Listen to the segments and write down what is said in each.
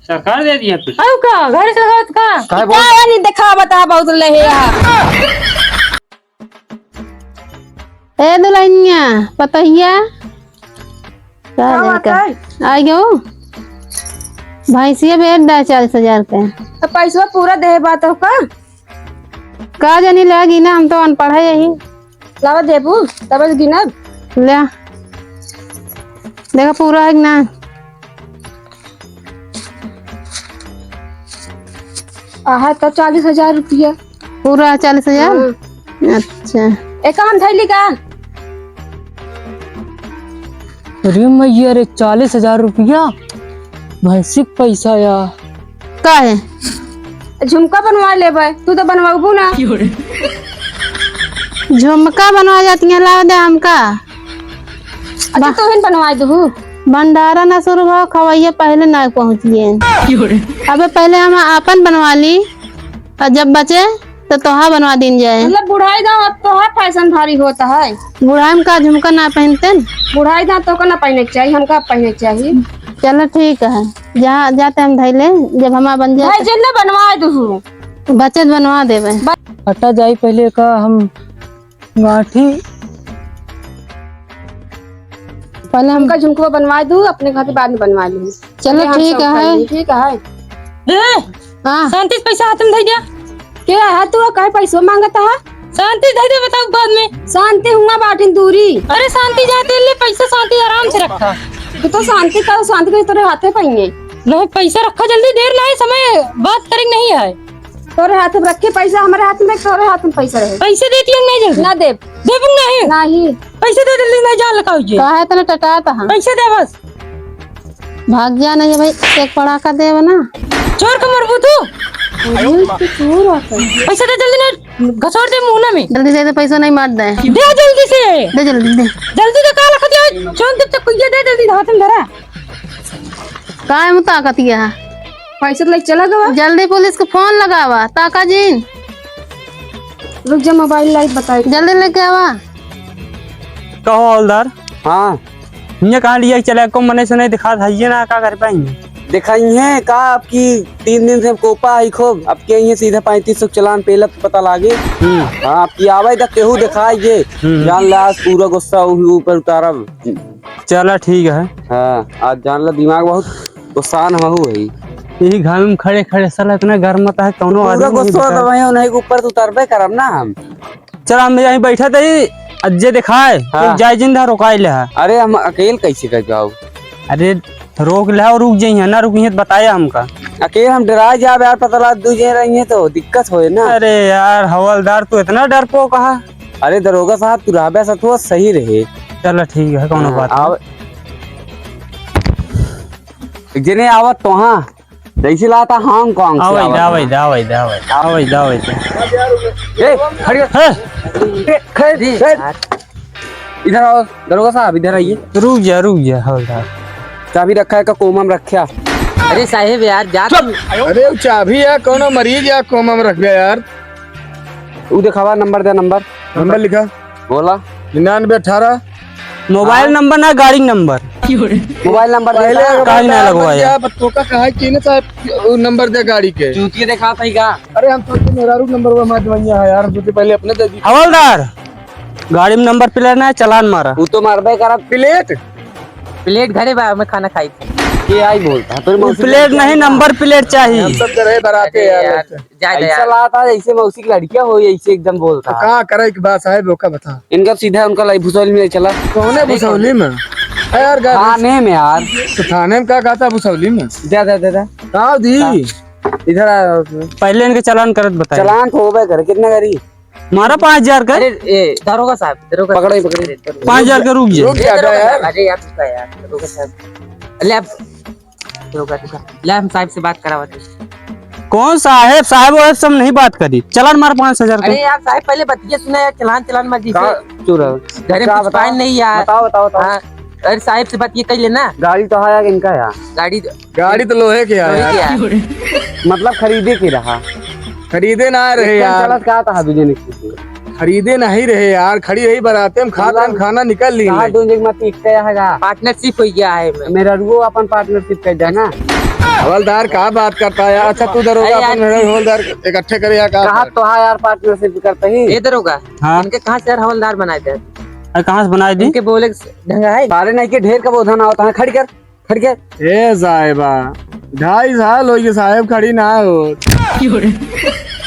सरकार दे दिया तुझे आउ का घर से होत का क्या नहीं देखा बता बहुत लहे ए दुल्हनिया पतहिया आ गयो भैंसिया बेच दा 40,000 के। तो पैसा पूरा दे बात हो का जानी लगी ना, हम तो अनपढ़ है यही। लावा देबू तब गिनब ले देखा पूरा है कि ना। आहा तो 40,000 रुपया पूरा 40,000। अच्छा एक हम थैली का अरे मैया रे 40,000 रुपया भैंसी पैसा यार का है। झुमका बनवा लेबे तू तो बनवाबू ना। झुमका बनवा जाती है, लाओ दे हमका। अच्छा तो हिन बनवा दू। भंडारा ना शुरू हो खवैया पहले ना पहुँचिए। अबे पहले हम अपन बनवा ली और जब बचे तो तोहा बनवा दिन जाए। मतलब बुढ़ाई दाम अब तो है फैशन भारी होता है। बुढ़ाई में का झुमका ना पहनते न? बुढ़ाई दाम तो ना पहने के चाहिए, हमका पहने के चाहिए। चलो ठीक है, जहाँ जाते हम धैले जब हमारा बन जाए भाई जल्दी बनवा दू बचत बनवा देवे। हटा जाई पहले का हम गाठी पहले हम हमका झुमका बनवा दू, अपने खातिर बाद में बनवा लूँ। चलो ठीक है। ठीक है। हाँ शांति से पैसा हाथ में दे दिया। क्या है तू कहे पैसा मांगता है? शांति दे दे बताओ बाद में। शांति हुआ बाटिन दूरी। अरे शांति जाते ले पैसा शांति आराम से रखा। तू तो शांति का तेरे हाथे पाएंगे। नहीं पैसा रखा जल्दी, देर ना है, समय बात करेंगे नहीं है। तोरे हाथ में रखे पैसा, हमारे हाथ में तोरे हाथ में पैसा रहे। पैसे देती है नहीं जल्दी ना दे देबू नहीं नहीं पैसे दे जल्दी नहीं जान लगाओ जी कहा है तले टटाता है। पैसे दे बस भाग जा नहीं भाई, एक पड़ा कर देव ना। चोर का मरबू तू पैसे दे जल्दी, नहीं घसोड़ दे मुंह में। जल्दी से पैसा नहीं मार दे। दे जल्दी से, दे जल्दी दे। जल्दी दे काला खदिया चोन तक कुइया दे जल्दी हाथ में धरा। काय में ताकत है, पैसा लेके चला गवा। जल्दी पुलिस को फोन लगावा। ताका जी रुक जा, मोबाइल लाइट बताई। जल्दी लेके आवा। कहो हवलदार। हाँ ये कहाँ लिया चला को मने से नहीं दिखा था, ये ना का कर पाएंगे। दिखाई है का आपकी 3 दिन से कोपा आई खूब अब के ये सीधा 3500 चलान पेला पता लागे। हाँ आपकी आवाज तक केहू दिखाइए जान ला पूरा गुस्सा ऊपर उतारब। चला ठीक है। हाँ आज जान ला दिमाग बहुत गुस्सान महू है। यही घर में खड़े खड़े साला इतना गर्म मत है कौनो पूरा आदमी गुस्सा दवाई उन्हें ऊपर उतारबे करब ना हम। चल हम यहीं बैठा थे अज्जे दिखाए हाँ। जाय जिंदा रोकाई ले। अरे हम अकेले कैसे कर जाओ? अरे रोक ले और रुक जाइए ना, रुकिए बताया हमका। अकेले हम डरा जाब यार, पता लगा दूजे रही है तो दिक्कत हो ना। अरे यार हवलदार तू इतना डरपोक कहा। अरे दरोगा साहब तू रहबे सतुआ सही रहे। चलो ठीक है कौनो बात आव जिन्हें आवत तो हाँ जैसे लाता हांगकांग से आवत। आवे ए खड़ी इधर आओ दरोगा साहब, इधर आइए। रुक जा हवलदार। चाबी रखा है का कोमा में रखा। अरे साहेब यार जा अरे चाबी है कौन मरीज या कोमा में रख गया यार। वो दिखावा नंबर दे, नंबर लिखा बोला 9918। मोबाइल नंबर ना गाड़ी नंबर। मोबाइल नंबर पहले काहे ना लगवाया? बच्चों का कहा कि ना साहब वो नंबर दे गाड़ी के। चूतिया दिखा था का। अरे हम तो मेरा रूट नंबर वो हमारे दवाइयां है यार, हम तो पहले अपने दे दी। हवलदार गाड़ी में नंबर प्लेट ना चालान मारा। वो तो मारबे करा। प्लेट घरे बा मैं खाना खाई थी। के आई बोलता है प्लेट नहीं नंबर प्लेट चाहिए। हम सब करे बराते यार। ऐसा लाता जैसे मौसी की लड़कियां हो ऐसे एकदम बोलता। कहाँ करे की बात साहब रोका बता। इनका सीधा उनका लाई भुसौली में चला। कौन भुसौली में है यार? थाने में यार। तो थाने में क्या कहा था भुसौली में? दे कहा दी इधर आ। पहले इनके चालान करत बताया। चलान तो होबे करे कितना करी मारा 5,000 का। दरोगा साहब पकड़े 5,000 का रुक रुक जा। जा यार। अरे यार रुका यार दरोगा साहब ले रुका ले हम साहब से बात करावते। कौन साहेब वो सब नहीं बात करी। चालान मारा 5,000 अरे का। यार साहब पहले बतिया सुना यार, चलान मत दीजिए। चुरा घरे में कुछ पाइन नहीं यार। बताओ हाँ, अरे साहब से बात ये कर लेना। गाड़ी तो है इनका यार। गाड़ी तो लोहे के यार। मतलब खरीदे के रहा। खरीदे ना रहे यार। चलत का था दूजे ने खरीदे नहीं रहे यार, खड़ी रही बराते हम खाना निकल ली। कहा दूजे मत एक का हैगा पार्टनरशिप हो गया है। मेरा रुओ अपन पार्टनरशिप कर देना। हवलदार कहाँ बात करता है? अच्छा तू दरोगा अरे अपन हवलदार इकट्ठे करे या कहा तो हाँ यार पार्टनरशिप करते ही। ये दरोगा हाँ। इनके कहाँ से यार हवलदार बनाए थे? अरे कहाँ से बनाई दी? इनके बोले ढंग है? सारे नहीं के ढेर का बोधा ना होता है। खड़ी कर खड़ी कर। ए साहिबा 2.5 साल हो गए साहेब खड़ी ना हो।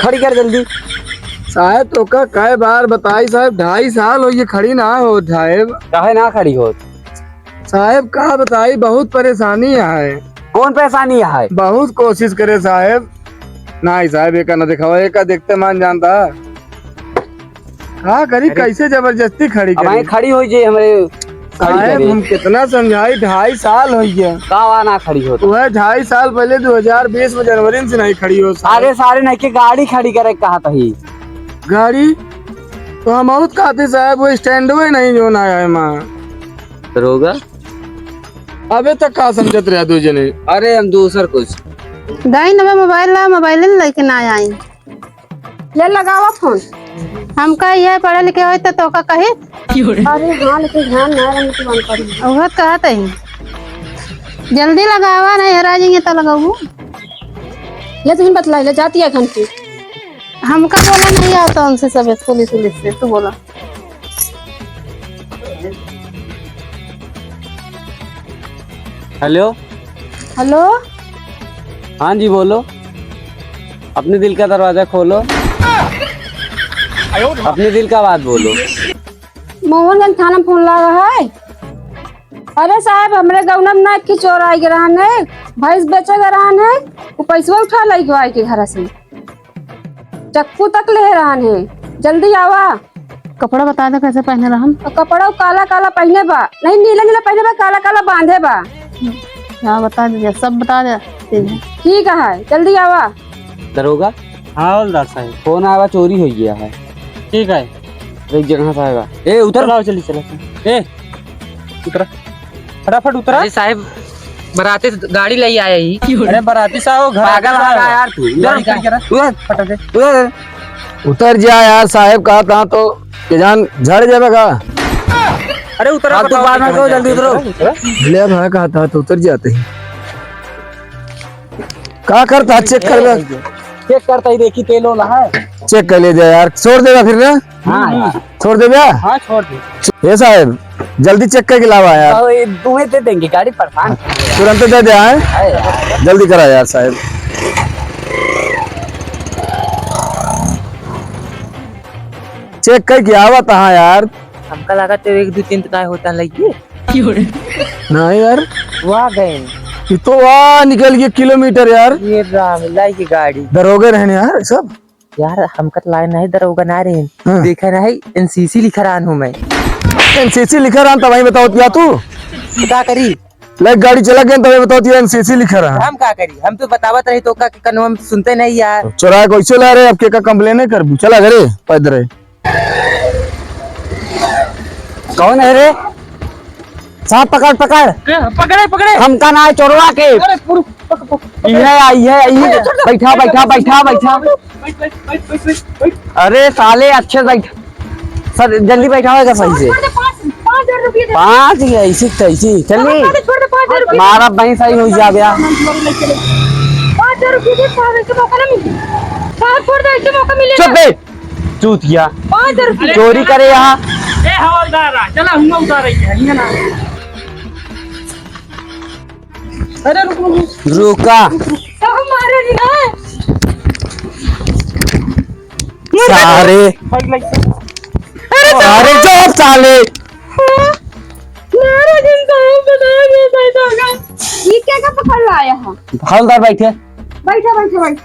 खड़ी कर जल्दी। साहेब तो का कई बार बताई साहब 2.5 साल हो गए खड़ी ना हो साहेब। काहे ना खड़ी हो? साहेब कहा बताई बहुत परेशानी है। कौन परेशानी है? बहुत कोशिश करे साहेब नहीं साहब एक ना दिखावा एक देखते मान जानता हाँ करी कैसे जबरदस्ती खड़ी अब करी खड़ी हो जे हमारे साहेब हम कितना समझाई 2.5 साल हो गया का ना खड़ी हो? वह 2.5 साल पहले 2020 में जनवरी से नहीं खड़ी हो साहब। सारे नहीं के गाड़ी खड़ी करे कहा था ही गाड़ी तो हम बहुत कहते साहब वो स्टैंड हुए नहीं जो ना है माँ दरोगा। अबे तक का समझत रहा दो जने। अरे हम दूसर कुछ दाई नवा मोबाइल ला मोबाइल लेके ना आई ले लगावा फोन। हम का यह पढ़े लिखे हो तो का कहे अरे हाँ लेकिन ध्यान ना रखने की बात करी। औरत कहत है जल्दी लगावा नहीं हरा जाएंगे तो लगाऊ। ले तुम बतलाई ले जाती है घंटी। हमका बोला नहीं आता उनसे सब पुलिस से तू बोला। हेलो हेलो हाँ जी बोलो। अपने दिल का दरवाजा खोलो। अपने दिल का बात बोलो। मोहनगंज थाना में फोन लगा है। अरे साहब हमरे गौनम ना की चोर आई रहन है भैंस बेचे रहन है वो पैसा उठा लाई के आई के घर से चक्कू तक ले रहन है। जल्दी आवा। कपड़ा बता दे कैसे पहने रहम। कपड़ा काला काला पहने बा नहीं नीला नीला पहने बा काला काला बांधे बा। हाँ बता दे सब बता दे। ठीक है जल्दी आवा। दरोगा हाँ हवलदार साहब फोन आया चोरी हो गया है। ठीक है एक जगह से आएगा। ए उतर चलाओ चली चलो। ए उतरा फटाफट उतरा। अरे साहब बराती गाड़ी ले आया ही। अरे बराती साहब घर पागल आके आ साहब। यार तू। गाड़ी खड़ी करा। उधर फटा दे। उधर उतर जा यार साहेब कहा था तो ये जान झड़ जाएगा। अरे उतरा आप तो फटाफट। बाद में करो, जल्दी उतरो। ले भाई कहा था तो उतर जाते ही क्या करता चेक कर ले चेक करता ही देखी तेल वाला है। चेक कर ले जाए यार छोड़ देगा फिर ना हाँ यार। छोड़ दे भैया हाँ छोड़ दे। ये साहब जल्दी चेक करके लावा यार तो ये तुम्हें दे देंगे गाड़ी परेशान। तुरंत दे दे यार जल्दी करा यार साहब। चेक करके आवा कहाँ यार। हमका लगा तो 1 2 3 का होता लगी नहीं यार वो आ गए ये तो वहाँ निकल गया किलोमीटर यार। ये राम लाई की गाड़ी दरोगे रहने यार सब। यार हमका तो लाइन नहीं दरोगा ना रहे हाँ। देखा नहीं एनसीसी लिखा रहा हूँ मैं। एनसीसी लिखा रहा तब बताओ क्या तू क्या करी लाइक गाड़ी चला गया तब बताओ एनसीसी लिखा रहा हम क्या करी हम तो बतावत रही तो का कनो हम सुनते नहीं यार। चोरा कैसे ला रहे अब के का कंप्लेन नहीं कर चला घरे पैदल कौन है रे? साहब पकड़ पकड़ पकड़े पकड़े। हम का ना है चोरवा के। ये आई है बैठा बैठा बैठा बैठा। अरे साले अच्छे बैठ सर जल्दी बैठा होगा सही से। 5,000 रुपये 5 ऐसी तैसी चलिए हमारा बहन सही हो जा गया। 5,000 रुपये दे साहब ऐसे मौका ना मिले। साहब छोड़ दो ऐसे मौका मिले। चुप बे चूत गया 5,000 रुपये चोरी करे यहाँ। ए हवलदार चला हम उतार रही है ये ना। अरे रुक रुक। रुका तो हमारे नहीं है। सारे सारे चौक साले। मेरा दिन साहब बता दे पैसा का। ये क्या का पकड़ लाया है? हवलदार बैठे बैठा बैठा बैठा।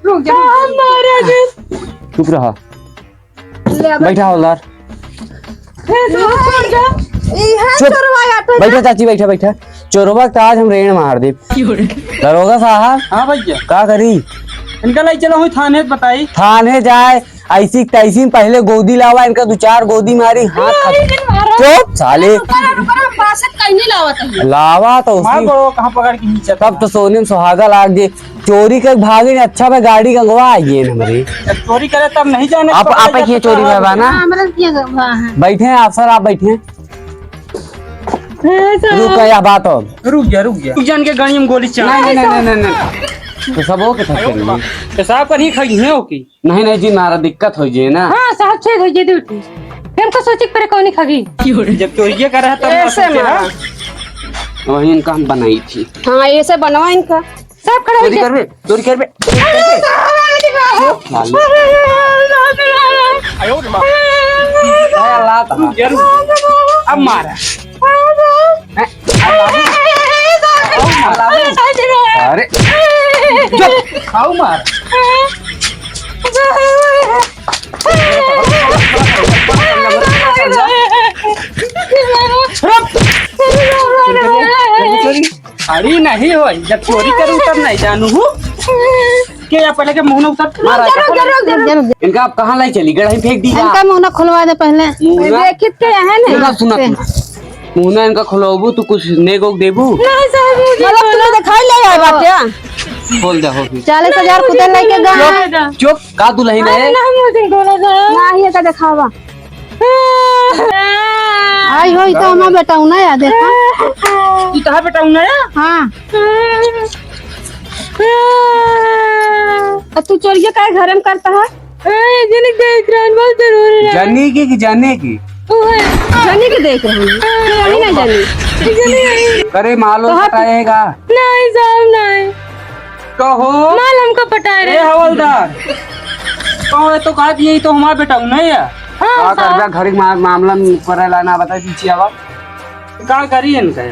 रुक जा। हमारा दिन। चुप रहा ले बैठा हवलदार। छोड़ जा। ये है चुप। चोरवाया तो। बैठा चाची बैठा बैठा। चोरवा का आज हम रेण मार दे। दरोगा साहब हाँ भैया का करी? इनका लाई चलो हुई थाने बताई। थाने जाए ऐसी तैसी पहले गोदी लावा इनका 2 4 गोदी मारी हाथ चुप साले लावा तो मार उसकी बड़ो कहाँ पकड़ के नीचे तब तो सोने में सुहागा लाग गए। चोरी कर भागे ने अच्छा में गाड़ी गंगवा आइए हमारी। चोरी करे तब नहीं जाने। आप ये चोरी करवा ना। हमारा किया गया है। बैठे हैं अफसर आप बैठे हैं। रुक या बात हो। रुक जा तू जान के गाड़ी में गोली चला नहीं तो सब हो के था पेशाब कर ही खड़ी है ओके नहीं जी नारा दिक्कत हो जे ना। हाँ साहब ठीक हो जी ड्यूटी फिर को सोची पर कौन खगी जब तो ये कर रहा तब ऐसे मारा वही इनका हम बनाई थी। हाँ ऐसे बनवा इनका सब खड़ा हो चोरी करबे अब मारा अरे खाओ मार अरे नहीं हो जब चोरी करूँ तब नहीं जानू हूँ के या पहले के मुंह उतर मारा इनका आप कहाँ लाई चली गढ़ी फेंक दी इनका मुंह ना खुलवा दे पहले। देखित के यहाँ नहीं इनका सुना मुंह इनका खुलवाबू तो कुछ नेगो देबू मतलब तुमने दिखाई ले आए बात क्या बोल दे हो 40,000 कुत्ते लेके गए। चुप का दुल्हन है ना ये का दिखावा आई हो तो हमारा बेटा ना याद देखा। तू कहाँ बेटा हूँ ना हाँ तू चोरिया का घर में करता है जाने की जाने की जानी के देख रही हूँ नहीं जानी करे मालो हटाएगा नहीं साहब नहीं कहो माल हमको पटाए ए रहे हवलदार कौन है तो कहा यही तो हमारा बेटा हूँ ना यार का करबा घर मामला में करेला ना बता दीजिए आवा का करी इनका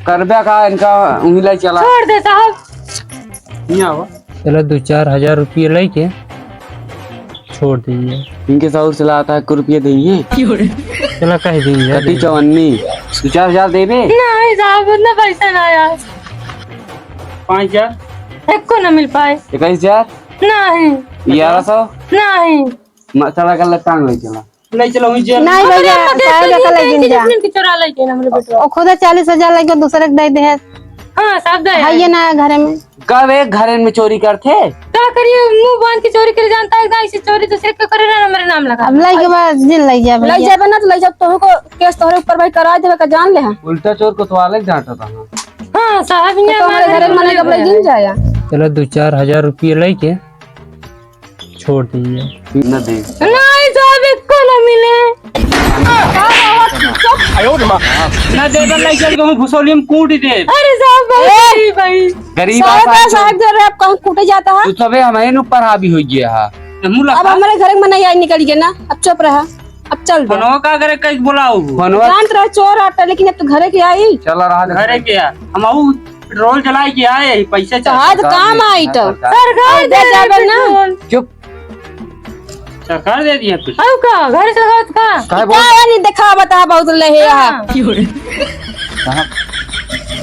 करबा का इनका उंगली चला छोड़ दे साहब नहीं आवा चलो 2-4 हजार रुपये लेके छोड़ दीजिए इनके साउर चला आता है रुपये देंगे चलो कह दीजिए कटी चवन्नी 2-4 हजार देबे नहीं साहब उतना पैसा ना यार 5,000 एक को ना मिल पाए 21,000 नहीं 1100 नहीं चला कर टांग ले चला नहीं चलो हुई जेल नहीं भैया साहब का लेकिन जा की चोरा लेके ना मेरे बेटा और खुद 40,000 लेके दूसरे के दे दे हाँ साहब दे है ये ना घर में कब एक घर में चोरी करते क्या करिए मुंह बांध के चोरी करे जानता है एकदम ऐसे चोरी दूसरे के करे ना मेरे नाम लगा अब लाई के बाद जिल लाई जा ले जाबे ना तो ले जाब तो को केस तोहरे ऊपर भाई करा देबे का जान ले हां उल्टा चोर को तो अलग डांटा था ना। हाँ साहब ये तो हमारे घर में मने कब ले जिन जाया चलो 2-4 हजार रुपये लेके छोड़ दीजिए न दे नहीं साहब एक को ना मिले ना देवर नहीं चल कहूँ भुसौली में कूट दे अरे साहब भाई भाई गरीब साहब दे रहे आप कहूं कूटे जाता है तू सबे हमारे ऊपर हावी हो गया है अब हमारे घर में नहीं आई निकल गया ना अब चुप रहा अब चल दे फोनवा का करे कहीं बुलाओ फोनवा जानत रहा चोर आता लेकिन अब तो घरे के आई चला रहा घरे के हम आऊ पेट्रोल चलाए के आए पैसे तो आज काम आई तो सरकार दे जाबे ना चुप सरकार दे दिया कुछ आओ का घर से लगाओ का काहे बोल क्या नहीं देखा बता बहुत ले है यहाँ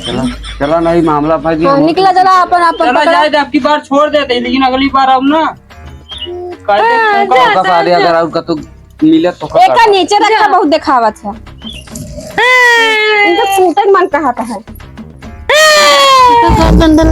चला चला नहीं मामला भाई हाँ, निकला जरा अपन अपन चला पकड़ा। जाए आपकी बार छोड़ देते लेकिन अगली बार अब ना का सारे अगर और का तो मिले तो एक का नीचे रखा बहुत दिखावत है इनका फूटे मन कहा है तो सब बंदर